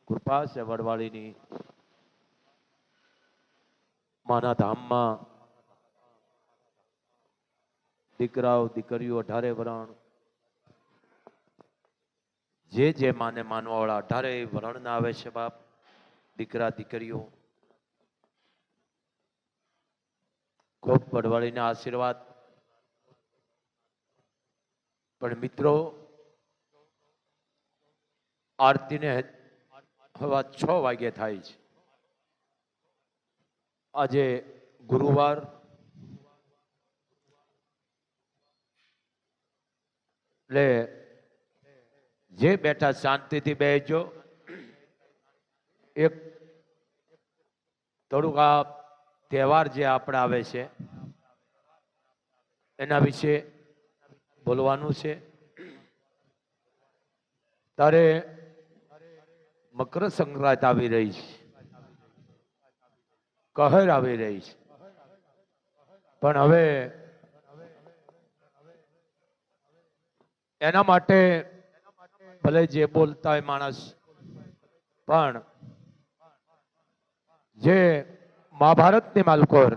કૃપા છે વડવાળીની. માના ધામમાં દીકરાઓ દીકરીઓ 18 વરણ, જે માને માનવા વાળા 18 વરણ ના આવે છે બાપ. દીકરા દીકરીઓ ખૂબ વડવાળીના આશીર્વાદ. પણ મિત્રો, આરતીને હવા 6 વાગે થાય છે. આજે ગુરુવાર, એટલે જે બેઠા શાંતિથી બેસજો. એક થોડુંક આ તહેવાર જે આપણે આવે છે એના વિશે બોલવાનું છે. ત્યારે મકર સંક્રાંતિ આવી રહી છે, કહેર આવી રહી છે. પણ હવે એના માટે ભલે જે બોલતા હોય માણસ, પણ જે મહાભારતની માલકોર,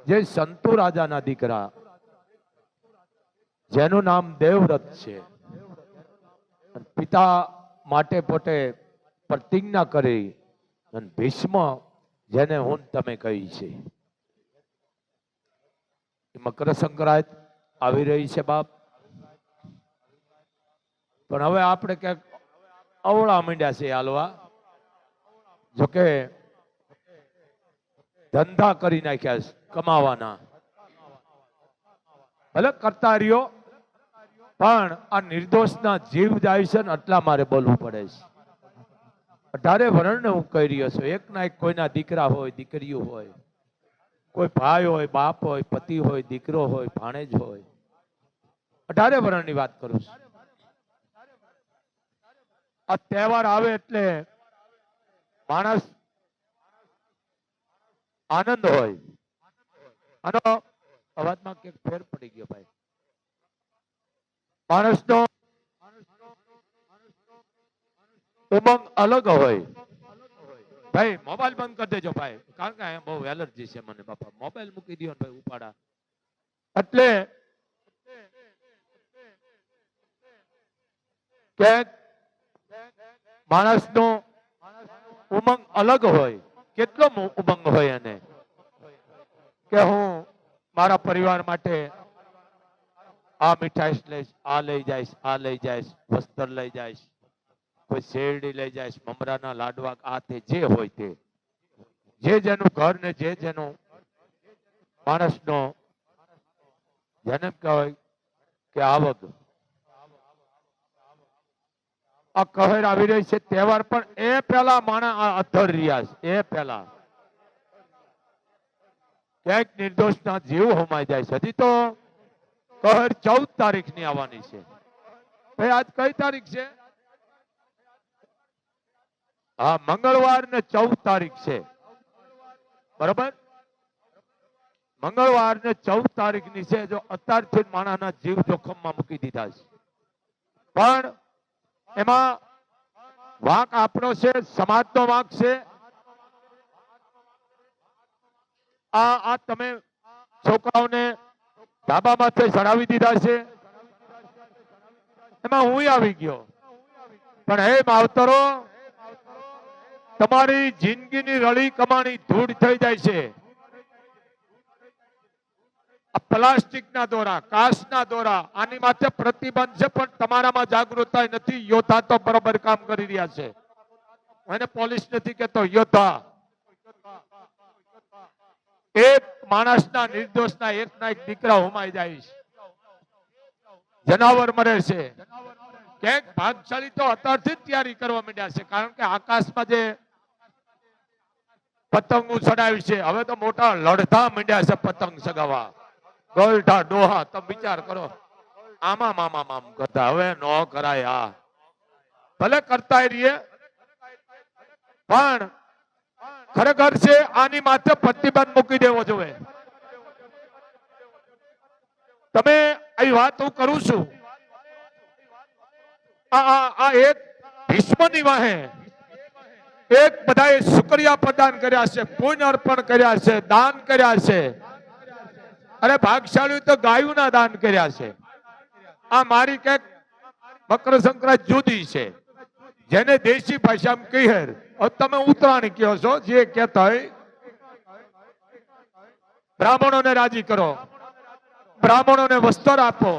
જે સંતુ રાજાના દીકરા, જેનું નામ દેવવ્રત છે, પિતા માટે પોતે પ્રતિજ્ઞા કરી અને ભીષ્મ જેને હું તમે કહી છે, મકર સંક્રાંતિ આવી રહી છે બાપ. પણ હવે આપણે ક્યાંક અવળા માંડ્યા છે હાલવા. જોકે ધંધા કરી નાખ્યા છે કમાવાના, ભલે કરતા રહ્યો, પણ આ નિર્દોષના જીવ જાય છે ને એટલા મારે બોલવું પડે છે. 18 વરણને હું કહી રહ્યો છું. એક ના એક કોઈના દીકરા હોય, દીકરીઓ હોય, કોઈ ભાઈ હોય, બાપ હોય, પતિ હોય, દીકરો હોય, ભાણેજ હોય. 18 વરણની વાત કરું છું. આ તહેવાર આવે એટલે માણસ આનંદ હોય. આનો અવાજમાં ક્યાંક ફેર પડી ગયો ભાઈ. માણસનો ઉમંગ અલગ હોય. ભાઈ મોબાઈલ બંધ કરી દેજો ભાઈ, કારણ કે બહુ એલર્જી છે મને બાપા. મોબાઈલ મૂકી દો ભાઈ ઉપાડા. એટલે કે માણસનો ઉમંગ અલગ હોય. કેટલો ઉમંગ હોય એને કે હું મારા પરિવાર માટે આ મીઠાઈ લઈશ, આ લઈ જઈશ, આ લઈ જઈશ, વસ્ત્ર લઈ જઈશ, કોઈ શેરડી લઈ જઈશ, મમરાના લાડવા, આ તે જે હોય તે, જે જેનું ઘર ને જે જેનું માણસનો જેને કહેવાય કે આવક. આ કહેર આવી રહી છે તહેવાર, પણ એ પેલા માણસ અધર રહ્યા છે. એ પેલા ક્યાંક નિર્દોષના જીવ હોમાઈ જાય છે. હજી તો કહેર 14 તારીખની આવવાની છે. ભાઈ આજ કઈ તારીખ છે? હા, મંગળવાર ને 14 તારીખ છે, બરોબર. મંગળવાર ને 14 તારીખની છે. જો અત્યારથી માણસના જીવ જોખમમાં મૂકી દીધા છે. પણ એમાં વાંક આપણો છે, સમાજનો વાંક છે. આ તમે છોકરાઓને ધાબા માથે ચડાવી દીધા છે, એમાં હું આવી ગયો. પણ હે માવતરો, તમારી જિંદગીની રળી કમાણી ધૂળ થઈ જાય છે. પ્લાસ્ટિકના દોરા, કાચના દોરા, આની માથે પ્રતિબંધ છે, પણ તમારામાં જાગૃતતા નથી. યોદ્ધા તો બરોબર કામ કરી રહ્યા છે. એને પોલીસ નથી કહેતો, યોદ્ધા. એક માણસના નિર્દોષના એકના એક દીકરા હોમાઈ જાય છે, જનાવર મરે છે. ક્યાંક ભાગશાળી તો અત્યારથી જ તૈયારી કરવા માંડ્યા છે, કારણ કે આકાશમાં જે પતંગ ચડાવી છે, હવે તો મોટા લડતા માંડ્યા છે પતંગ ચગાવવા. ગલઢા ડોહા, તમે વિચાર કરો. આમાં મામા મામ કરતા હવે નો કરાય. આ ભલે કરતા રહીએ, પણ ખરેખર છે આની માથે પ્રતિબંધ મૂકી દેવો જોઈએ. તમે આ વાત હું કરું છું, આ એક ભીષ્મની વાહે એક બધાએ શુક્રિયા પ્રદાન કર્યા છે, પુણ્ય અર્પણ કર્યા છે, દાન કર્યા છે. અરે ભાગશાળી તો ગાયોના દાન કર્યા છે. આ મારી કઈક મકર સંક્રાંતિ જુદી છે, જેને દેશી ભાષામાં કહેર. તમે ઉત્તરાયણ કહો છો, જે કહેતા હોય બ્રાહ્મણોને રાજી કરો, બ્રાહ્મણોને વસ્ત્ર આપો,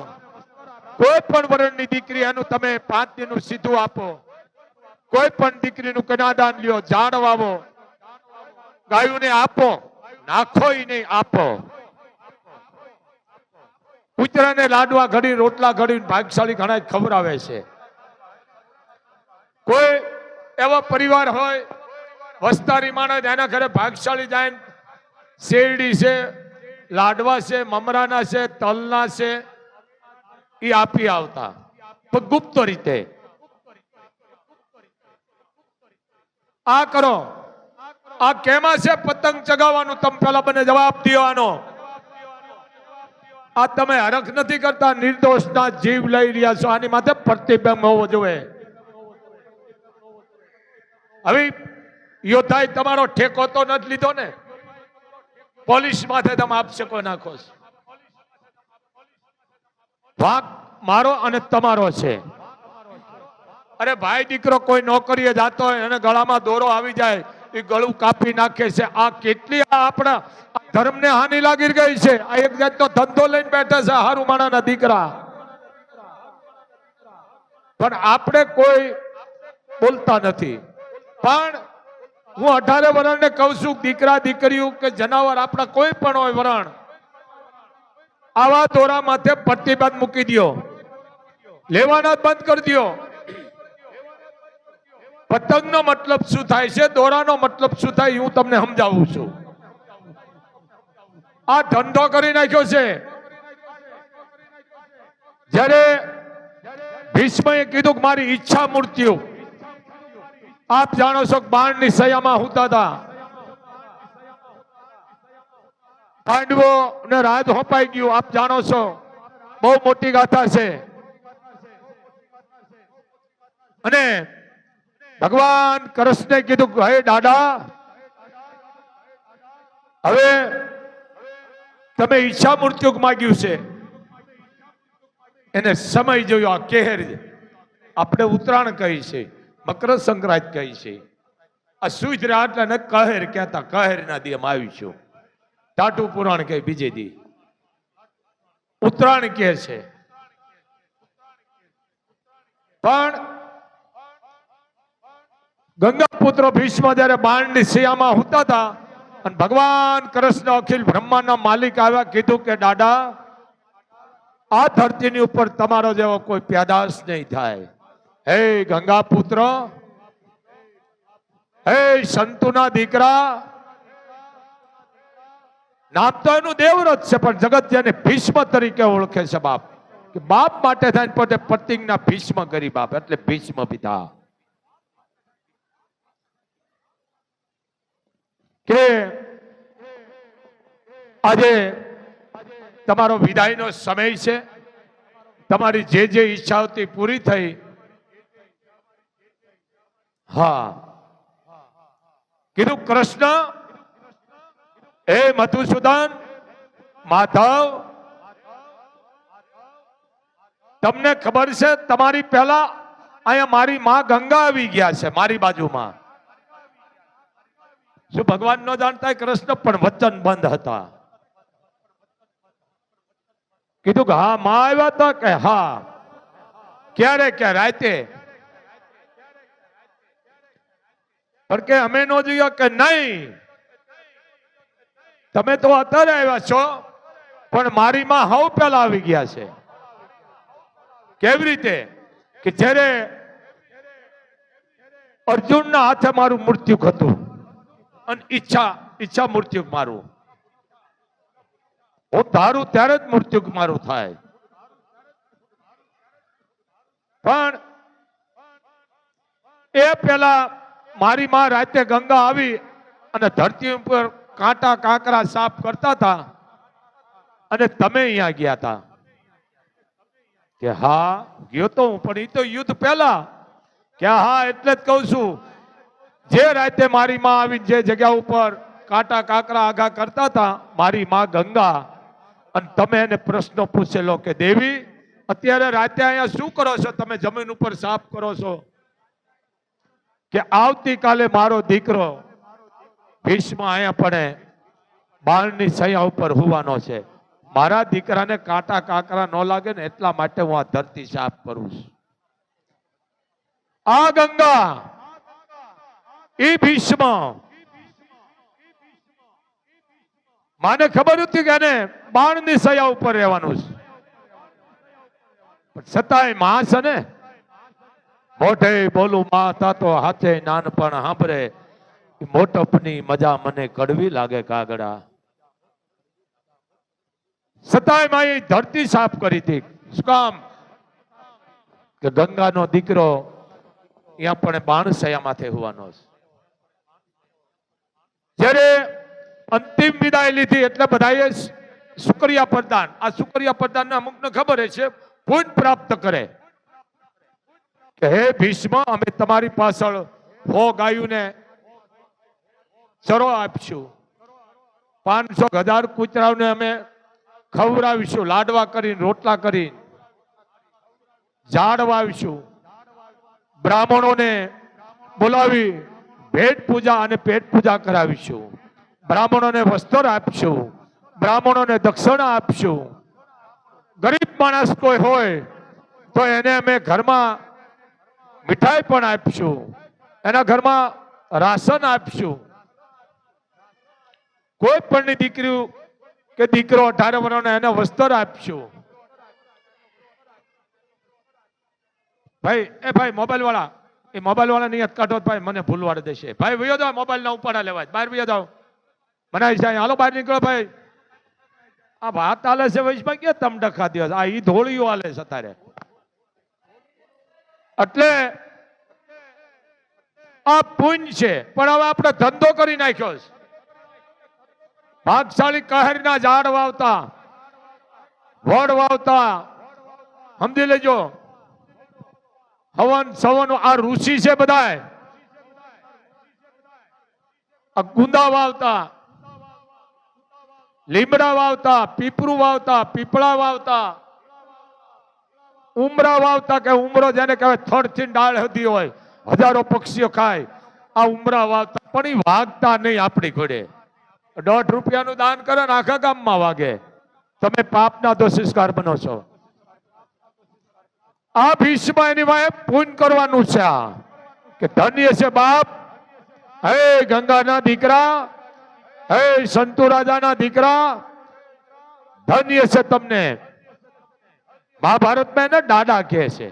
કોઈ પણ વર્ણની દીકરી એનું તમે 5 દિનનું સીધું આપો, કોઈ પણ દીકરીનું કન્યાદાન લ્યો, ઝાડ વાવો, ગાયોને આપો, નાખો નહીં, આપો. કૂતરાને લાડવા ઘડી, રોટલા ઘડી ભાગશાળી ઘણા ખવડાવે છે. કોઈ એવો પરિવાર હોય વસ્તારી માણસ, એના ઘરે ભાગશાળી જાય, શેરડી છે, લાડવા છે, મમરાના છે, તલના છે, એ આપી આવતા, પણ ગુપ્ત રીતે. આ કરો. આ કેમાં છે પતંગ ચગાવવાનું? તમે પેલા મને જવાબ દો આનો. આ તમે હરખ નથી કરતા, નિર્દોષના જીવ લઈ રહ્યા છો. આની માથે પ્રતિબંધ હોવો જોઈએ. હવે યોદ્ધાએ તમારો ઠેકો તો નથી લીધો ને? પોલીસ માથે તમે આપશકો નાખો. વાંક મારો અને તમારો છે. અરે ભાઈ દીકરો કોઈ નોકરીએ જતો હોય અને ગળામાં દોરો આવી જાય, એ ગળું કાપી નાખે છે. આ કેટલી આપણા ધર્મને હાનિ લાગી ગઈ છે. આ એક જાતનો ધંધો લઈને બેઠા છે હારું માણાના દીકરા. પણ આપણે કોઈ બોલતા નથી. પણ હું 18 વરણને કહું છું, દીકરા દીકરીઓ કે જનાવર આપણા કોઈ પણ હોય વરણ, આવા દોરા માથે પ્રતિબંધ મૂકી દો, લેવાના બંધ કરી દો. પતંગનો મતલબ શું થાય છે, દોરાનો મતલબ શું થાય, હું તમને સમજાવું છું. આ ધંધો કરી નાખ્યો છે. જ્યારે ભીષ્મએ કીધું કે મારી ઈચ્છા મૃત્યુ, આપ જાણો છો કે બાણની સયામાં હોતા હતા. પાંડવો ને રાજ હોપાઈ ગયું, આપ જાણો છો, બહુ મોટી ગાથા છે. અને ભગવાન કૃષ્ણે કીધું કે હે દાદા, હવે તમે ઈચ્છા મૃત્યુ માંગ્યું છે, એને સમય જોયો. આ કેહર આપણે ઉત્તરાયણ કહી છે, મકર સંક્રાંતિ કહી છે. આ સુઈ રહ્યા એટલે કહેર કહેતા, કહેર ના દી આવીશું. ટાટુ પુરાણ કહે બીજે દી ઉત્તરાયણ કહે છે. પણ ગંગા પુત્ર ભીષ્મ જયારે બાણની સિયામાં હોતા હતા અને ભગવાન કૃષ્ણ અખિલ બ્રહ્માંડના માલિક આવ્યા, કીધું કે દાદા, આ ધરતીની ઉપર તમારો જેવો કોઈ પેદાશ નહીં થાય. હે ગંગા પુત્ર, હે સંતુના દીકરા, નામ તો એનું દેવવ્રત છે, પણ જગત જેને ભીષ્મ તરીકે ઓળખે છે. બાપ કે બાપ માટે થાય પોતે પ્રતિજ્ઞા ભીષ્મ કરી, બાપ એટલે ભીષ્મ પિતા. કે આજે તમારો વિદાયનો સમય છે. તમારી જે જે ઈચ્છા હતી પૂરી થઈ. હા, કીધું કૃષ્ણ, હે મધુસૂદન, માધવ, તમને ખબર છે તમારી પહેલા અહીંયા મારી માં ગંગા આવી ગયા છે મારી બાજુમાં. શું ભગવાન નો જાણતા? કૃષ્ણ પણ વચન બંધ હતા. કીધું કે હા માં આવ્યા હતા કે હા. ક્યારે કે રાતે? પણ કે અમે નો જોયા કે નહીં. તમે તો અત્યારે આવ્યા છો, પણ મારી માં હવ પેલા આવી ગયા છે. કેવી રીતે? કે જ્યારે અર્જુનના હાથે મારું મૃત્યુ હતું અને ઈચ્છા મૃત્યુ મારું, હું ધારું ત્યારે જ મૃત્યુ મારું થાય. પણ એ પેલા મારી માં રાતે ગંગા આવી અને ધરતી ઉપર કાંટા કાંકરા સાફ કરતા હતા અને તમે અહીંયા ગયા હતા. કે હા ગયો તો હું, પણ એ તો યુદ્ધ પહેલા કે હા એટલે જ કહું છું, જે રાતે મારી માં આવી જે જગ્યા ઉપર કાંટા કાકરા આઘા કરતા હતા, મારી માં ગંગા, અને તમે એને પ્રશ્ન પૂછેલો કે દેવી અત્યારે રાતે અહીંયા શું કરો છો, તમે જમીન ઉપર સાફ કરો છો, કે આવતીકાલે મારો દીકરો ભીષ્મ અહીંયા પડે બાળની સૈયા ઉપર હોવાનો છે, મારા દીકરાને કાંટા કાકરા ન લાગે ને એટલા માટે હું આ ધરતી સાફ કરું છું. આ ગંગા એ ભીષ્મ માને ખબર હતી કે એને બાણની સૈયા ઉપર રહેવાનું છે, પણ છતાંય માં છે ને, મોઢે બોલું માતા તો હાથે નાનપણ સાંભળે, મોટપની મજા મને કડવી લાગે કાગડા. છતાંય માએ ધરતી સાફ કરી હતી. શું કામ? કે ગંગાનો દીકરો અહીંયા પણ બાણ સયા માથે હોવાનો છે. જ્યારે અંતિમ વિદાય લીધી એટલે બધાએ શુક્રિયા પ્રદાન, આ શુક્રિયા પ્રદાન અમુકને ખબર છે, પુણ્ય પ્રાપ્ત કરે કે હે ભીષ્મ, અમે તમારી પાછળ 100 ગાયોને ચરો આપશું, 500 ગધાર કૂતરાઓને અમે ખવડાવીશું, લાડવા કરીને રોટલા કરીને, ઝાડ વાવીશું, બ્રાહ્મણોને બોલાવી ભેટ પૂજા અને પેટ પૂજા કરાવીશું, બ્રાહ્મણોને વસ્ત્ર આપશું, બ્રાહ્મણોને દક્ષિણા આપશું, ગરીબ માણસ કોઈ હોય તો એને અમે ઘરમાં મીઠાઈ પણ આપશું, એના ઘરમાં રાશન આપશું. કોઈ પણની દીકરી કે દીકરો 18 વર્ષનો એને વસ્ત્ર આપશું. ભાઈ એ ભાઈ મોબાઈલ વાળા, એ મોબાઈલ વાળા નિયત કાઢો ભાઈ, મને ભૂલવાડ દેશે. ભાઈ વયો જાઓ, મોબાઈલ ના ઉપાડા લેવાય, બહાર વયો જાઓ, બનાવી જાય, હાલો બહાર નીકળો ભાઈ. આ વાત હાલે છે વૈશમાં કે તમ ડખા દો, આ ઈ ધોળીઓ હાલે છે તારે. એટલે આ પુણ્ય છે, પણ હવે આપણે ધંધો કરી નાખ્યો છે. ભાગશાળી કહેરના ઝાડ વાવતા, વડ વાવતા, સમજી લેજો. હવન સવન આ ઋષિ છે બધાય, આ ગુંદા વાવતા, લીમડા વાવતા, પીપરું વાવતા, પીપળા વાવતા, ઉમરા વાવતા, કે ઉમરો જેને કહેવાય થડ થી ડાળ હતી હોય, હજારો પક્ષીઓ ખાય, આ ઉમરા વાવતા, પણ એ વાગતા નહીં આપણી ઘોડે. 1.5 રૂપિયાનું દાન કરે ને આખા ગામમાં વાગે. તમે પાપના દોષિસ્કાર બનો છો. આ ભીષ્મ એની વાય પૂન કરવાનું છે, આ કે ધન્ય છે બાપ, હે ગંગાના દીકરા, હે સંતુ રાજાના દીકરા, ધન્ય છે તમને. મહાભારતમાં એને દાદા કહે છે,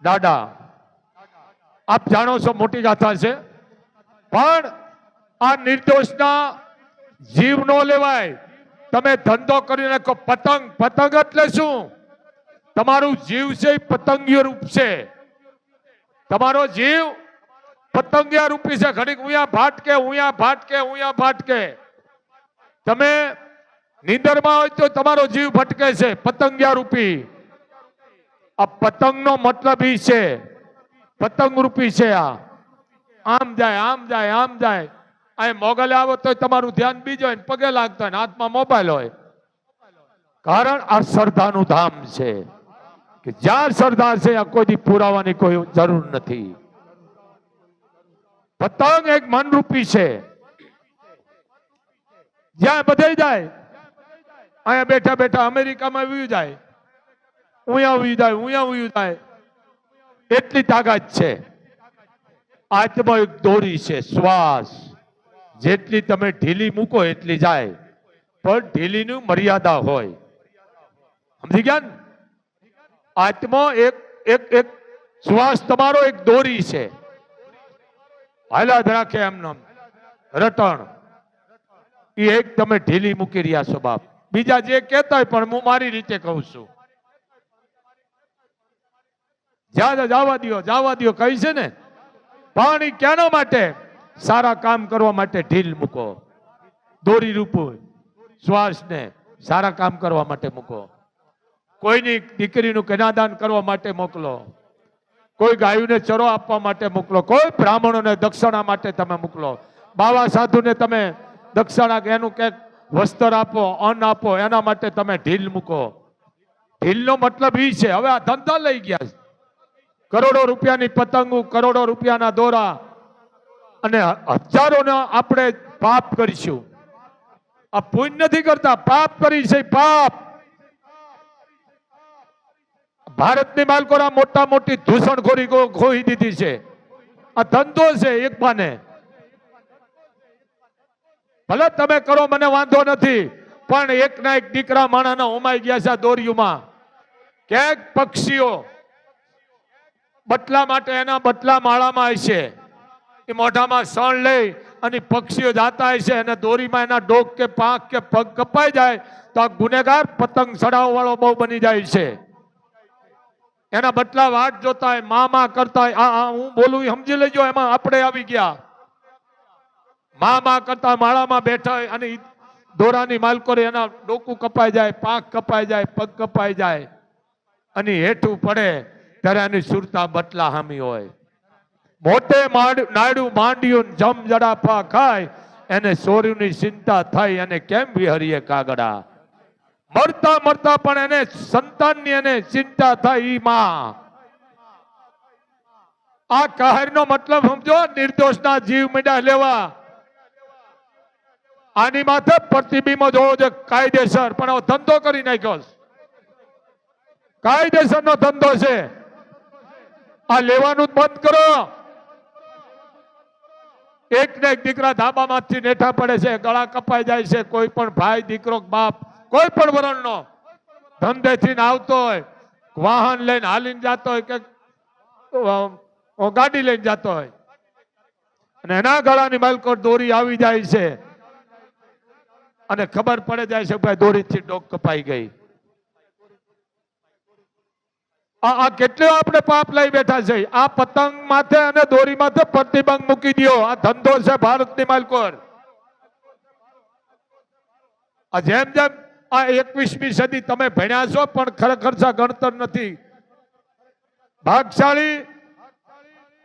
દાદા. આપ જાણો છો મોટી ગાથા છે, પણ આ નિર્દોષના જીવ નો લેવાય. તમે ધંધો કરી નાખો. પતંગ, પતંગ એટલે શું? તમારું જીવ છે એ પતંગિયો રૂપ છે. તમારો જીવ પતંગિયા રૂપી છે. ઘડીક ઉયા ભાટકે, ઉયા ભાટકે, ઉયા ભાટકે. તમે નીંદરમાં હોય તો તમારો જીવ ભટકે છે, પતંગિયા રૂપી. આ પતંગનો મતલબ ઈ છે, પતંગ રૂપી છે. આ આમ જાય, આમ જાય, આમ જાય. આ મોગલે આવો તો તમારું ધ્યાન બીજો હોય, પગે લાગતો હોય, હાથમાં મોબાઈલ હોય. કારણ આ શ્રદ્ધાનું ધામ છે, કે જ્યાં શ્રદ્ધા છે આ કોઈ પુરાવાની કોઈ જરૂર નથી. પતંગ એક મનરૂપી છે. જ્યાં બધે જાય, અહીંયા બેઠા બેઠા અમેરિકામાં વ્યુ જાય, ઉયા વ્યુ જાય, ઉયા વ્યુ જાય. એટલી તાકાત છે. આત્મા એક દોરી છે, શ્વાસ. જેટલી તમે ઢીલી મૂકો એટલી જાય, પણ ઢીલીની મર્યાદા હોય. સમજી ગયા ને? આત્મા એક એક એક શ્વાસ તમારો એક દોરી છે, હાલા જ રાખે એમનો રટણ. એ એક તમે ઢીલી મૂકી રહ્યા છો બાપ. બીજા જે કહેતા હોય પણ હું મારી રીતે કહું છું. જવા દો, જવા દો કહી છે ને. પાણી કેના માટે? સારા કામ કરવા માટે ઢીલ મૂકો. દોરી રૂપ શ્વાસને સારા કામ કરવા માટે મૂકો. કોઈની દીકરીનું કન્યાદાન કરવા માટે મોકલો. કોઈ ગાયોને ચરો આપવા માટે મોકલો, કોઈ બ્રાહ્મણોને દક્ષિણા માટે તમે મોકલો, બાવા સાધુને તમે દક્ષિણા એનું કંઈક વસ્ત્ર આપો, અન્ન આપો, એના માટે તમે ઢીલ મૂકો. ઢીલનો મતલબ એ છે હવે આ ધંધા લઈ ગયા છે. કરોડો રૂપિયાની પતંગો, કરોડો રૂપિયાના દોરા અને હજારોના આપણે પાપ કરીશું. આ પુણ્ય નથી કરતા, પાપ કરી છે, પાપ. ભારતની માલકોરા મોટા મોટી ધૂષણખોરી ખોઈ દીધી છે. આ ધંધો છે એક બાને. ભલે તમે કરો મને વાંધો નથી, પણ એક ના એક દીકરા માણાના હોમાઈ ગયા છે દોરીઓમાં. ક્યાંક પક્ષીઓ બટલા માટે એના બટલા માળામાં હશે, એ મોઢામાં સણ લઈ અને પક્ષીઓ જાતા હશે અને દોરીમાં એના ડોક કે પાંખ કે પગ કપાઈ જાય તો આ ગુનેગાર પતંગ ચડાવવા વાળો બહુ બની જાય છે. એના બટલા વાટ જોતા હોય, મા કરતા હોય. આ હું બોલું સમજી લેજો, એમાં આપણે આવી ગયા. મા કરતા માળામાં બેઠા હોય અને દોરાની માલકોરી એના ડોકું કપાઈ જાય, પાંખ કપાઈ જાય, પગ કપાઈ જાય અને હેઠું પડે ત્યારે એની સુરતા બટલા હામી હોય. મોટે નાડું માંડ્યું જમ જડાફા ખાય, એને સોરીની ચિંતા થઈ અને કેમ વિહરીએ કાગડા. મરતા મરતા પણ એને સંતાનની એને ચિંતા થઈ. માં આ કહારનો મતલબ સમજો, નિર્દોષના જીવ મીડા લેવા. આની માથે પ્રતિબિંબ જોવો છે કાયદેસર, પણ ધંધો કરી નાખ્યો. કાયદેસરનો ધંધો છે. આ લેવાનું બંધ કરો. એક ને એક દીકરા ધાબામાંથી નેઠા પડે છે, ગળા કપાઈ જાય છે. કોઈ પણ ભાઈ, દીકરો, બાપ, કોઈ પણ વરણનો ધંધેથી આવતો હોય, વાહન લઈને હાલીને જતો હોય કે ગાડી લઈને જતો હોય અને એના ગળાની માલકો દોરી આવી જાય છે અને ખબર પડે જાય છે ભાઈ દોરીથી ડોક કપાઈ ગઈ. આ કેટલો આપણે પાપ લઈ બેઠા છે. આ પતંગ માથે અને દોરી માથે પ્રતિબંધ મૂકી દો. આ ધંધો છે ભારતની માલકોર. જેમ જેમ આ 21મી સદી તમે ભણ્યા છો પણ ખરેખર ગણતર નથી. ભાગશાળી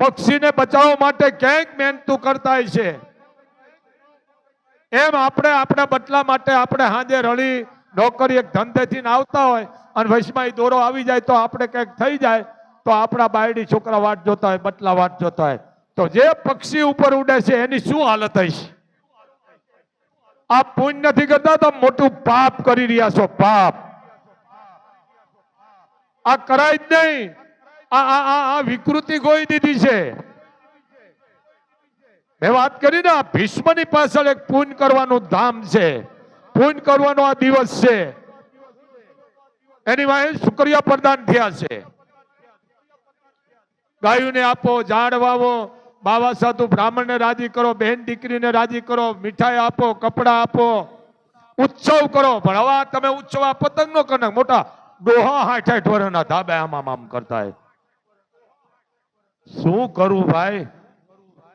પક્ષીને બચાવવા માટે ક્યાંક મહેનતું કરતા છે, એમ આપણે આપણા બટલા માટે આપણે હાજે રળી નોકરી એક ધંધેથી આવતા હોય અને વૈશ્વમાં દોરો આવી જાય તો આપણે કંઈક થઈ જાય તો આપણા બાયડી છોકરા વાટ જોતા હોય, બટલા વાટ જોતા હોય. તો જે પક્ષી ઉપર ઉડે છે એની શું હાલત હશે? આપ પુણ્ય નથી કરતા તો મોટું પાપ કરી રહ્યા છો. પાપ આ કરાય જ નહીં. આ વિકૃતિ ગોઈ દીધી છે. મેં વાત કરી ને, આ ભીષ્મની પાછળ એક પુણ્ય કરવાનું ધામ છે, પુણ્ય કરવાનો આ દિવસ છે. એની વાહે શુક્રિયા પ્રદાન થયા છે. ગાયોને આપો, ઝાડ વાવો, બાવા સાધુ બ્રાહ્મણને રાજી કરો, બહેન દીકરીને રાજી કરો, મીઠાઈ આપો, કપડા આપો, ઉત્સવ કરો. પણ હવે તમે ઉત્સવ આ પતંગ નો કરે, મોટા ડોહા 60-60 વર્ષના ધાબે આમ કરતા હોય. શું કરું ભાઈ?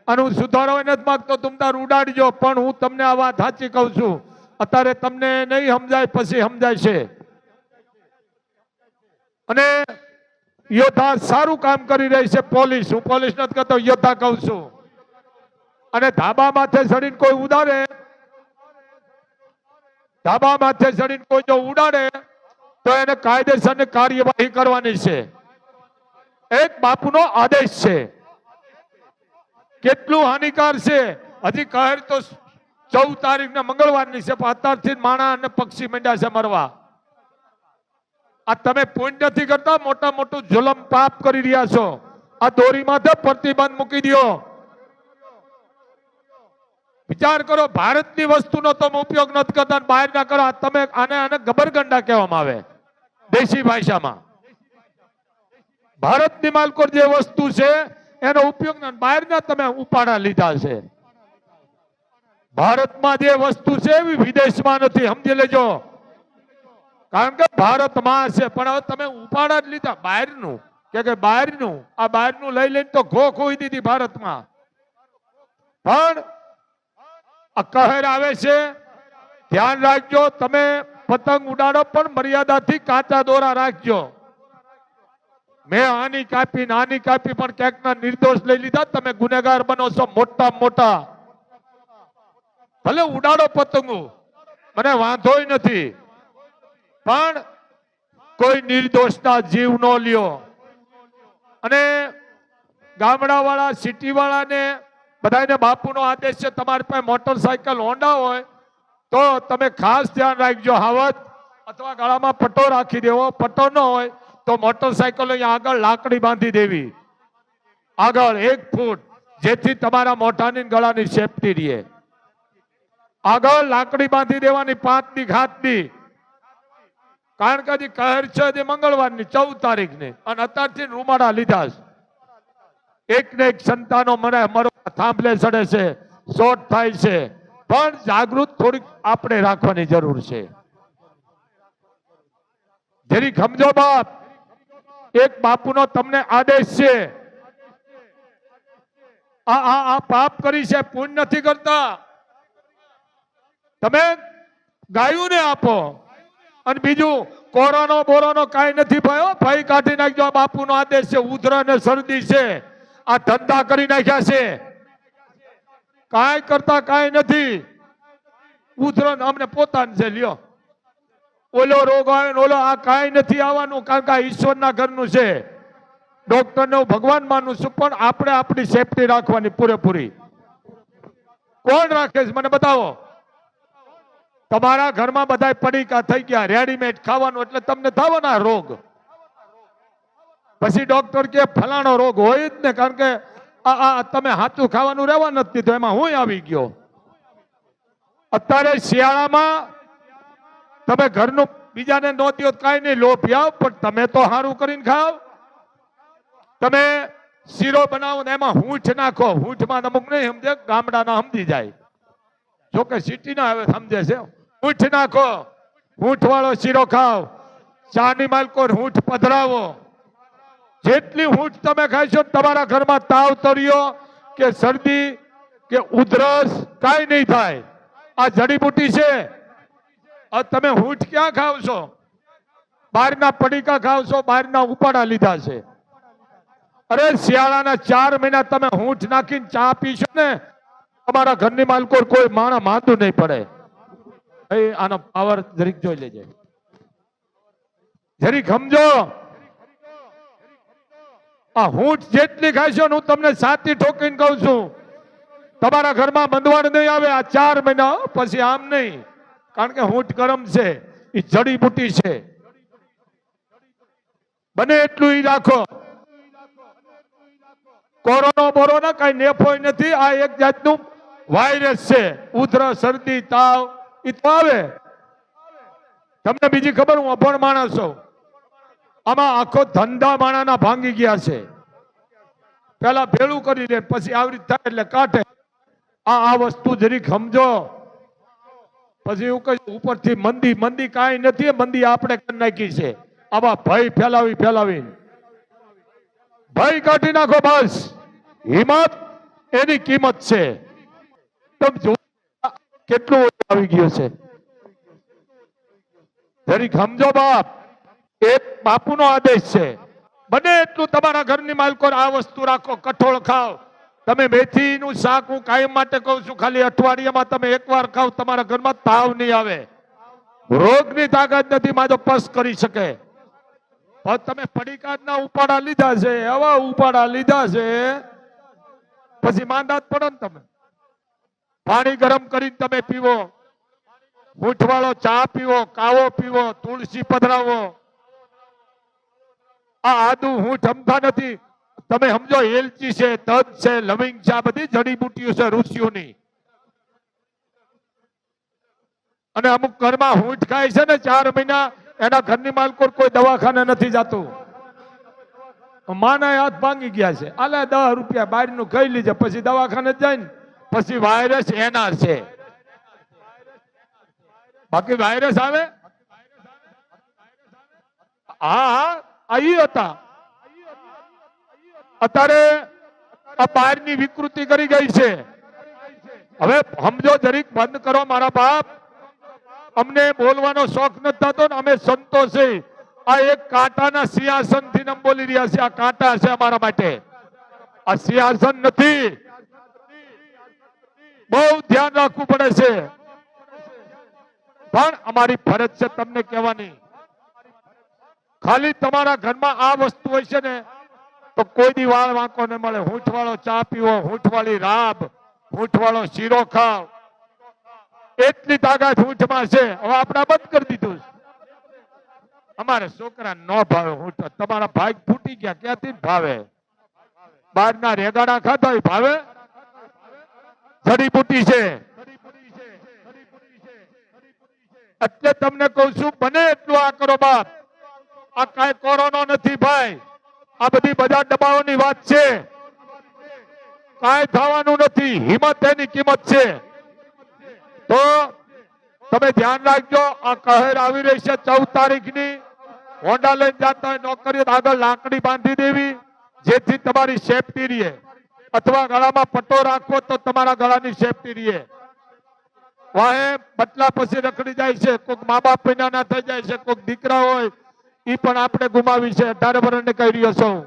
અને હું સુધારો નથી માંગતો, તમે તાર ઉડાડજો, પણ હું તમને આ વાત સાચી કહું છું. અત્યારે તમને નહીં સમજાય, પછી સમજાય છે. અને યોદ્ધા સારું કામ કરી રહી છે પોલીસ. હું પોલીસ નથી કહેતો, યોદ્ધા કહું છું. અને ધાબા માથે ચડીને કોઈ ઉડાડે, ધાબા માથે ચડીને કોઈ જો ઉડાડે તો એને કાયદેસરની કાર્યવાહી કરવાની છે. એક બાપુનો આદેશ છે. કેટલું હાનિકાર છે. હજી કહે તો 14 તારીખને મંગળવારની છે, પણ અત્યારથી માણા અને પક્ષી મંડ્યા છે મરવા. આ તમે પુણ્ય નથી કરતા, મોટા મોટું જુલમ પાપ કરી રહ્યા છો. આ દોરી માથે પ્રતિબંધ મૂકી દો. વિચાર કરો, ભારતની વસ્તુનો તમે ઉપયોગ નથી કરતા, બહાર ના કરો. તમે આને ગબરગંડા કહેવામાં આવે દેશી ભાષામાં. ભારતની માલકોર જે વસ્તુ છે એનો ઉપયોગ બહારના તમે ઉપાડા લીધા છે. ભારતમાં જે વસ્તુ છે એવી વિદેશમાં નથી, સમજી લેજો. કારણ કે ભારતમાં છે, પણ હવે તમે ઉપાડા જ લીધા બહારનું. કે બહારનું, આ બહારનું લઈ લઈને તો ઘો ખોઈ દીધી ભારતમાં. પણ આ કહેર આવે છે, ધ્યાન રાખજો. તમે પતંગ ઉડાડો પણ મર્યાદાથી કાચા દોરા રાખજો. મેં આની કાપી નાની કાપી પણ ક્યાંકના નિર્દોષ લઈ લીધા. તમે ગુનેગાર બનો છો મોટા મોટા. ભલે ઉડાડો પતંગો, મને વાંધોય નથી, પણ કોઈ નિર્દોષના જીવ નો લ્યો. અને ગામડા વાળા સિટી વાળાને બધાને બાપુનો આદેશ છે, તમારી પાસે મોટરસાયકલ હોન્ડા હોય તો તમે ખાસ ધ્યાન રાખજો. હાવત અથવા ગળામાં પટ્ટો રાખી દેવો. પટ્ટો ન હોય તો મોટરસાયકલ અહીંયા આગળ લાકડી બાંધી દેવી, આગળ 1 ફૂટ, જેથી તમારા મોઢાની ગળાની સેફટી રહે. આગળ લાકડી બાંધી દેવાની 5 દી 7 દી. કારણ કે હજી કહેર છે જે મંગળવારની 14 તારીખની, અને અત્યારથી રૂમાડા લીધા છે. એક ને એક સંતાનો મને મરો થાંભલે ચડે છે, શોર્ટ થાય છે, પણ જાગૃત થોડીક આપણે રાખવાની જરૂર છે. જરી સમજો બાપ, એક બાપુનો તમને આદેશ છે. આ પાપ કરી છે, પુણ્ય નથી કરતા. તમે ગાયું ને આપો. અને બીજું કોરોનો બોરોનો કાંઈ નથી ભયો, ભય કાઢી નાખજો. આ બાપુનો આદેશ છે. ઉધરા ને શરદી છે, આ ધંધા કરી નાખ્યા છે, કાંઈ કરતા કાંઈ નથી. ઉધરો અમને પોતાને છે, લ્યો ઓલો રોગ આવે ને ઓલો, આ કાંઈ નથી આવવાનું, કારણ કે આ ઈશ્વરના ઘરનું છે. ડોક્ટરને હું ભગવાન માનું છું, પણ આપણે આપણી સેફટી રાખવાની પૂરેપૂરી. કોણ રાખે છે મને બતાવો. તમારા ઘરમાં બધા પડીકા થઈ ગયા, રેડીમેડ ખાવાનું, એટલે તમને થવાના રોગ. પછી ડોક્ટર કે ફલાણો રોગ હોય જ ને, કારણ કે આ તમે હાથું ખાવાનું રહેવા નથી દીધું, એમાં હું આવી ગયો. અત્યારે શિયાળામાં તમે ઘરનું બીજાને ન દો કાંઈ નહીં, લોભ આવ, પણ તમે તો સારું કરીને ખાવ. તમે શીરો બનાવો ને એમાં હૂંઠ નાખો. હૂંઠમાં અમુક નહીં સમજે, ગામડાના સમજી જાય, જોકે સિટીના હવે સમજે છે. હૂંઠ નાખો, હૂંઠ વાળો શીરો ખાવ. ચાની માલકો હૂંઠ પધરાવો. જેટલી હૂંઠ તમે ખાશો, તમારા ઘરમાં તાવ તર્યો કે શરદી કે ઉધરસ કાંઈ નહીં થાય. આ જડીબુટી છે. તમે હૂંઠ ક્યાં ખાવ છો? બહારના પડીકા ખાવ છો, બહારના ઉપાડા લીધા છે. અરે શિયાળાના 4 મહિના તમે હૂંઠ નાખીને ચા પીશો ને, તમારા ઘરની માલકો કોઈ માણસ માંદું નહીં પડે. આનો પાવર જરીક જોઈ લેજે, જરીક સમજો. આ હૂંઠ જેટલી ખાશો ને, હું તમને સાતી ઠોકીને કહું છું, તમારા ઘરમાં બંધવાડ નહીં આવે આ 4 મહિના. પછી આમ નહીં, કારણ કે હૂંઠ ગરમ છે, એ જડીબુટી છે. બને એટલું ઈ રાખો. કોરોના બોરોના કઈ નેફોય નથી. આ એક જાતનું વાયરસ છે. ઉધરસ શરદી તાવ એ તો આવે. તમને બીજી ખબર, હું અભણ માણસ છું. આમાં આખો ધંધા માણાના ભાંગી ગયા છે. પેલા ભેળું કરી લે, પછી આવી રીતે થાય એટલે કાઢે. આ વસ્તુ જરીક સમજો. પછી એવું કઈ ઉપરથી મંદી કાંઈ નથી, મંદી આપણે કરી નાખી છે. આવા ભય ફેલાવી ભય કાઢી નાખો બસ. હિંમત એની કિંમત છે. તમે જો કેટલું આવી ગયું છે. જરીક સમજો બાપ, એક બાપુનો આદેશ છે. બને એટલું તમારા ઘરની માલકો આ વસ્તુ રાખો. કઠોળ ખાઓ. તમે મેથીનું શાક હું કાયમ માટે કહું છું, ખાલી અઠવાડિયામાં તમે એકવાર ખાવ, તમારા ઘરમાં તાવ નહીં આવે. રોગની તાકાત નથી માજો પસ કરી શકે. પણ તમે પડીકાના ઉપાડા લીધા છે, એવા ઉપાડા લીધા છે, પછી માંદા જ પડો ને તમે. પાણી ગરમ કરીને તમે પીવો, હૂંઠ વાળો ચા પીવો, કાવો પીવો, તુલસી પધરાવો. આ આદુ હૂંઠ અમથા નથી. તમે સમજો, એલચી છે, તજ છે, લવિંગ છે, આ બધી જડીબુટીઓ છે ઋષિઓની. અને અમુક ઘરમાં હૂંઠ ખાય છે ને 4 મહિના, એના ઘરની માલકો કોઈ દવાખાને નથી જતું. માના હાથ ભાંગી ગયા છે. આલે 10 રૂપિયા બહારનું ખાઈ લીધે, પછી દવાખાને જાય ને, પછી વાયરસ એનાર છે. બાકી વાયરસ આવે. હા અહીં હતા. અત્યારે આ બહારની વિકૃતિ કરી ગઈ છે. હવે સમજો, જરીક બંધ કરો મારા બાપ. અમને બોલવાનો શોખ નથી થતો ને, અમે સંતો છે. આ એક કાંટાના સિંહાસન થી નામ બોલી રહ્યા છે. આ કાંટા છે અમારા માટે, આ સિંહાસન નથી. બહુ ધ્યાન રાખવું પડે છે, પણ અમારી ફરજ છે તમને કહેવાની. ખાલી તમારા ઘરમાં આ વસ્તુ હોય છે ને તો કોઈ દી વાળ વાંકો ન મળે. હૂંઠ વાળો ચા પીવો, હૂંઠ વાળી રાબ, હૂંઠ વાળો શીરો ખાવ, એટલી તાકાત હૂંઠમાં છે. હવે આપણે બંધ કરી દીધું. અમારે છોકરા ન ભાવે હૂંઠ. તમારા ભાગ ફૂટી ગયા, ક્યાંથી ભાવે? બહારના રેગાડા ખાતા હોય ભાવે? જડીબુટી છે. એટલે તમને કહું છું, બને એટલું આ કરો બાપ. આ કઈ કોરોના નથી ભાઈ, આ બધી બજાર દબાવોની વાત છે. કાંઈ થવાનું નથી. હિંમત એની કિંમત છે. તો તમે ધ્યાન રાખજો. આ કહેર આવી રહી છે 14 તારીખની. હોન્ડા લઈને જતા હોય નોકરીઓ આગળ લાકડી બાંધી દેવી, જેથી તમારી સેફટી રહે. અથવા ગળામાં પટ્ટો રાખવો તો તમારા ગળાની સેફટી રહે. વાહે બટલા પછી રખડી જાય છે. કોઈક મા બાપ પૈના ના થઈ જાય છે. કોઈક દીકરા હોય એ પણ આપણે ગુમાવી છે. 18 વર્ષને કહી રહ્યો છું.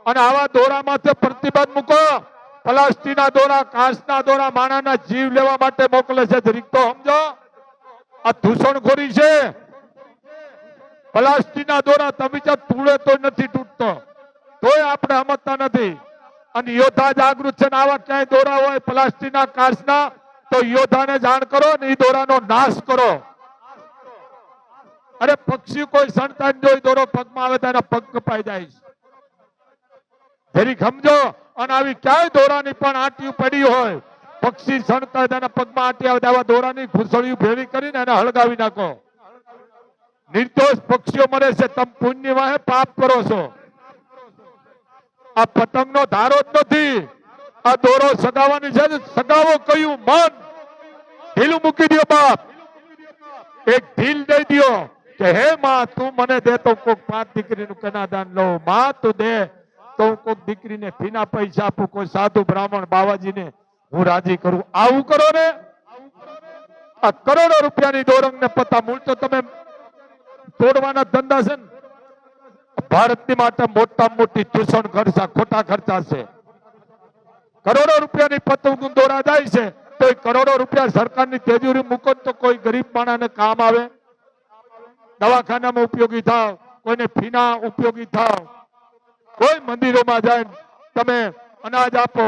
અને આવા દોરામાંથી પ્રતિબંધ મૂકો. પ્લાસ્ટિકના દોરા, કાચના દોરા માણાના જીવ લેવા માટે મોકલે છે. જરીક તો સમજો, આ દૂષણખોરી છે. પ્લાસ્ટિકના દોરા તમે તૂળે તો નથી તૂટતો, તોય આપણે સમજતા નથી. અને યોદ્ધા જાગૃત છે. આવા ક્યાંય દોરા હોય પ્લાસ્ટિકના, કાચના, તો યોદ્ધાને જાણ કરો ને એ દોરાનો નાશ કરો. અરે પક્ષી કોઈ સણતા જોઈ દોરો પગમાં આવે તો એના પગ કપાઈ જાય. જરીક સમજો. અને આવી ક્યાંય દોરાની પણ આંટીઓ પડી હોય, પક્ષી સણતા તેના પગમાં આંટી આવે, આવા દોરાની ખુસળીઓ ભેળી કરીને એને હળગાવી નાખો. નિર્દોષ પક્ષીઓ મરે છે. તમે પુણ્ય વાહે પાપ કરો છો. આ પતંગનો ધારો જ નથી. આ દોરો સગાવાની છે. સગાવો કયું મન ઢીલું મૂકી દો બાપ. એક ઢીલ દઈ દો કે હે માં તું મને દે તો કોક 5 દીકરીનું કન્યાદાન લઉં. માં તું દે તો હું કોક દીકરીને ફીના પૈસા આપું. કોઈ સાધુ બ્રાહ્મણ બાવાજીને હું રાજી કરું. આવું કરો ને. આ કરોડો રૂપિયાની દોરંગ ને પતા મૂળ તો તમે તોડવાના ધંધા છે ને. ભારતની માટે મોટામાં મોટી દૂષણ ખર્ચા, ખોટા ખર્ચા છે. કરોડો રૂપિયાની પતંગ દોરા જાય છે તો કરોડો રૂપિયા સરકારની તેજુરી મૂકો તો કોઈ ગરીબ માણસને કામ આવે, દવાખાનામાં ઉપયોગી થાવ, કોઈને ફીના ઉપયોગી થાવ, કોઈ મંદિરોમાં જાય તમે અનાજ આપો.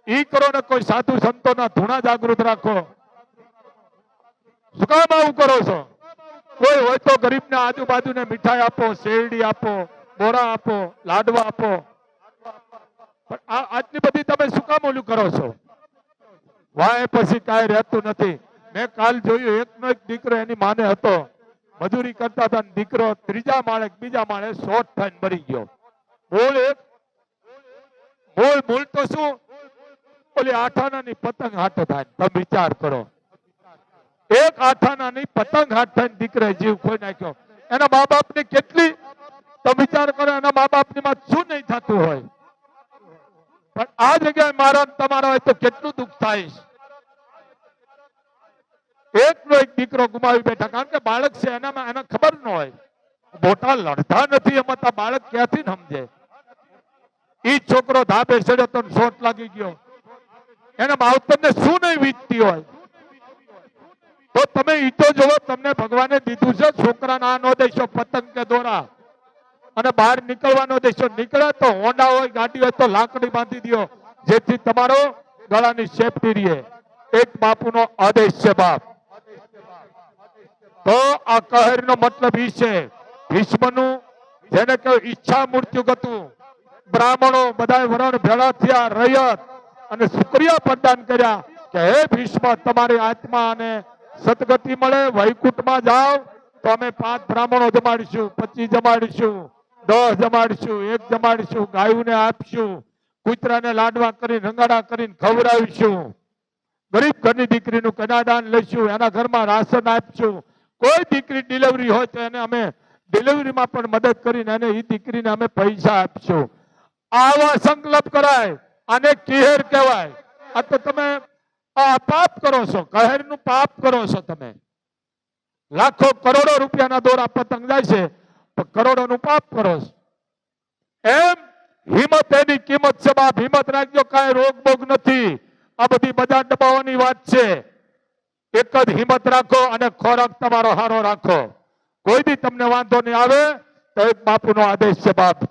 ઈ કરો ને કોઈ સાધુ સંતોના ધૂણા જાગૃત રાખો. શું કામ આવું કરો છો? કોઈ હોય તો ગરીબને આજુબાજુને મીઠાઈ આપો, શેરડી આપો, બોરા આપો, લાડવા આપો. પણ આટલી બધી તમે શું કામ ઓલું કરો છો? વાય પછી કાંઈ રહેતું નથી. મેં કાલ જોયું એકનો એક દીકરો એની માને હતો, મજૂરી કરતા હતા, દીકરો 3જા માળે બીજા માળે શોર્ટ થઈને મરી ગયો. બોલ તો શું ઓલી 8 આનાની પતંગ હાટો થાય. તમે વિચાર કરો, એક 8 આનાની પતંગ હાટ થઈને દીકરે જીવ ખોઈ નાખ્યો. એના મા બાપની કેટલી, તમે વિચાર કરો એના મા બાપની માં શું નહીં થતું હોય. પણ આ જગ્યાએ મારા તમારા હોય તો કેટલું દુઃખ થાય. એકનો એક દીકરો ગુમાવી બેઠા. કારણ કે બાળક છે એનામાં એને ખબર ન હોય. મોટા લડતા નથી એમાં બાળક ક્યાંથી સમજે. ઈ છોકરો ધાબે ચડ્યો તો શોટ લાગી ગયો. એના માવતરને શું નહીં વીતતી હોય. તો તમે ઈ તો જોવો, તમને ભગવાને દીધું છે. છોકરાને આ નો દેશો પતંગ કે દોરા, અને બહાર નીકળવાનો દેશો. નીકળે તો હોન્ડા હોય, ગાડી હોય તો લાકડી બાંધી દો, જેથી તમારો ગળાની સેફટી રહે. એક બાપુનો આદેશ છે બાપ. તો આ કહેરનો મતલબ ઈ છે ભીષ્મનું, જેને કહ્યું ઈચ્છા મૃત્યુ ગતું. બ્રાહ્મણો બધા વરણ ભેળા થયા, રયત અને શુક્રિયા પ્રદાન કર્યા કે હે ભીષ્મ, તમારી આત્મા અને સદગતિ મળે, વૈકુંઠમાં જાઓ તો અમે 5 બ્રાહ્મણો જમાડીશું, 25 જમાડીશું, 10 જમાડીશું, 1 જમાડીશું, ગાયોને આપશું, કૂતરાને લાડવા કરીને રંગાડા કરીને ખવડાવીશું, ગરીબ ઘરની દીકરીનું કન્યાદાન લઈશું, એના ઘરમાં રાશન આપશું. કોઈ દીકરી ડિલિવરી હોય તો એને અમે ડિલિવરીમાં પણ મદદ કરીને એને એ દીકરીને અમે પૈસા આપશું. આવા સંકલ્પ કરાય. આને કહેર કહેવાય. આ તો તમે આ પાપ કરો છો, કહેરનું પાપ કરો છો તમે. લાખો કરોડો રૂપિયાના દોરા પતંગ જાય છે, તો કરોડોનું પાપ કરો છો. એમ હિંમત એની કિંમત છે બાપ. હિંમત રાખજો, કાંઈ રોગ બોગ નથી. આ બધી બજાર દબાવવાની વાત છે. એક જ હિંમત રાખો અને ખોરાક તમારો સારો રાખો. કોઈ દી તમને વાંધો નહીં આવે તો એક બાપુનો આદેશ છે બાપ.